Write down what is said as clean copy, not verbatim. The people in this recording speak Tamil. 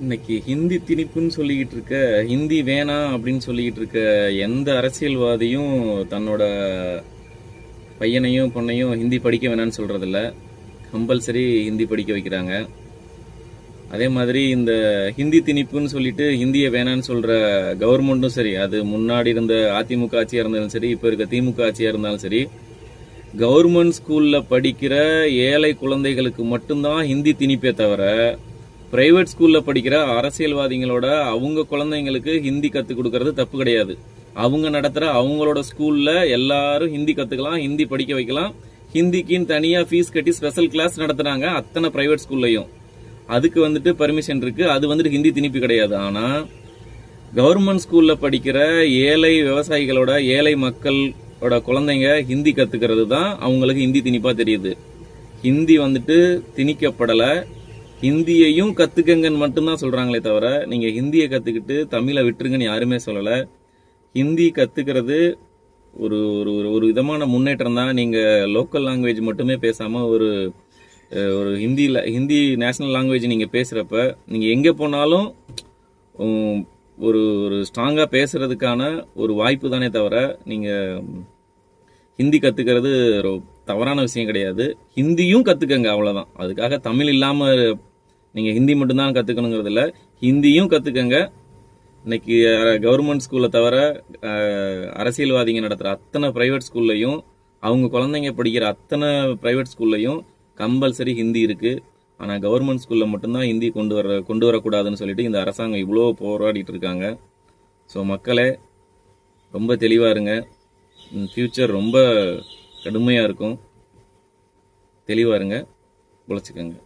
இன்னைக்கு ஹிந்தி திணிப்புன்னு சொல்லிக்கிட்டு இருக்க, ஹிந்தி வேணாம் அப்படின்னு சொல்லிக்கிட்டு இருக்க எந்த அரசியல்வாதியும் தன்னோட பையனையும் பொண்ணையும் ஹிந்தி படிக்க வேணாம்னு சொல்றதில்ல. கம்பல்சரி ஹிந்தி படிக்க வைக்கிறாங்க. அதே மாதிரி இந்த ஹிந்தி திணிப்புன்னு சொல்லிட்டு ஹிந்தியை வேணான்னு சொல்ற கவர்மெண்ட்டும் சரி, அது முன்னாடி இருந்த அதிமுக ஆட்சியா இருந்தாலும் சரி, இப்போ இருக்க திமுக ஆட்சியா இருந்தாலும் சரி, கவர்மெண்ட் ஸ்கூல்ல படிக்கிற ஏழை குழந்தைகளுக்கு மட்டும்தான் ஹிந்தி திணிப்பே தவிர, பிரைவேட் ஸ்கூல்ல படிக்கிற அரசியல்வாதிகளோட அவங்க குழந்தைங்களுக்கு ஹிந்தி கத்துக் கொடுக்கறது தப்பு கிடையாது. அவங்க நடத்துற அவங்களோட ஸ்கூல்ல எல்லாரும் ஹிந்தி கத்துக்கலாம், ஹிந்தி படிக்க வைக்கலாம். ஹிந்திக்குன்னு தனியா ஃபீஸ் கட்டி ஸ்பெஷல் கிளாஸ் நடத்துறாங்க அத்தனை பிரைவேட் ஸ்கூல்லையும். அதுக்கு வந்துட்டு பர்மிஷன் இருக்கு. அது வந்துட்டு ஹிந்தி திணிப்பு கிடையாது. ஆனா கவர்மெண்ட் ஸ்கூல்ல படிக்கிற ஏழை விவசாயிகளோட ஏழை மக்களோட குழந்தைங்க ஹிந்தி கத்துக்கிறது தான் அவங்களுக்கு ஹிந்தி திணிப்பா தெரியுது. ஹிந்தி வந்துட்டு திணிக்கப்படல. ஹிந்தியையும் கத்துக்கங்கன்னு மட்டும்தான் சொல்றாங்களே தவிர, நீங்க ஹிந்தியை கத்துக்கிட்டு தமிழை விட்டுருங்கன்னு யாருமே சொல்லல. ஹிந்தி கத்துக்கிறது ஒரு ஒரு ஒரு விதமான முன்னேற்றம் தான். நீங்க லோக்கல் லாங்குவேஜ் மட்டுமே பேசாம ஒரு ஒரு ஹிந்தி நேஷனல் லாங்குவேஜ் நீங்க பேசுறப்ப, நீங்க எங்க போனாலும் ஒரு ஒரு ஸ்ட்ராங்கா பேசுறதுக்கான ஒரு வாய்ப்பு தானே தவிர, நீங்க ஹிந்தி கத்துக்கிறது தவறான விஷயம் கிடையாது. ஹிந்தியும் கத்துக்கங்க, அவ்வளவுதான். அதுக்காக தமிழ் இல்லாம நீங்க ஹிந்தி மட்டும்தான் கத்துக்கணுங்கிறது இல்ல, ஹிந்தியும் கத்துக்கங்க. இன்னைக்கு கவர்மெண்ட் ஸ்கூல்ல தவிர அரசியல்வாதிங்க நடத்துற அத்தனை பிரைவேட் ஸ்கூல்லையும், அவங்க குழந்தைங்க படிக்கிற அத்தனை பிரைவேட் ஸ்கூல்லையும் கம்பல்சரி ஹிந்தி இருக்கு. ஆனா கவர்மெண்ட் ஸ்கூல்ல மட்டும்தான் ஹிந்தி கொண்டு வரக்கூடாதுன்னு சொல்லிட்டு இந்த அரசாங்கம் இவ்வளோ போராடிட்டு இருக்காங்க. ஸோ மக்களே, ரொம்ப தெளிவா இருங்க. ஃபியூச்சர் ரொம்ப கடுமையா இருக்கும். தெளிவா இருங்க, உழைச்சிக்கங்க.